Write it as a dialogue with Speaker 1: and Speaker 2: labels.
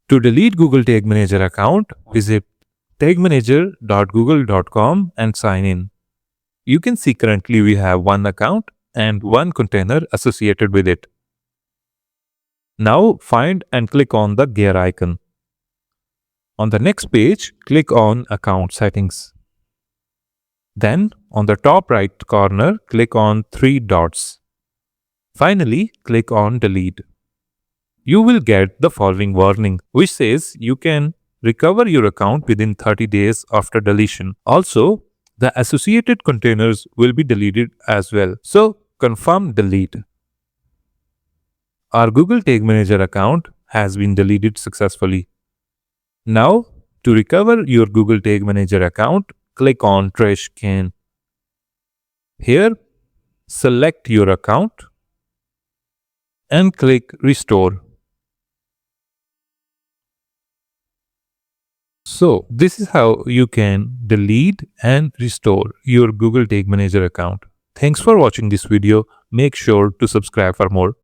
Speaker 1: To delete Google Tag Manager account, visit tagmanager.google.com and sign in. You can see currently we have one account and one container associated with it. Now find and click on the gear icon. On the next page, click on Account Settings. Then, on the top right corner, click on 3 dots. Finally, click on Delete. You will get the following warning, which says you can recover your account within 30 days after deletion. Also, the associated containers will be deleted as well. So, confirm delete. Our Google Tag Manager account has been deleted successfully. Now, to recover your Google Tag Manager account, click on Trash Can. Here, select your account and click Restore. So, this is how you can delete and restore your Google Tag Manager account. Thanks for watching this video. Make sure to subscribe for more.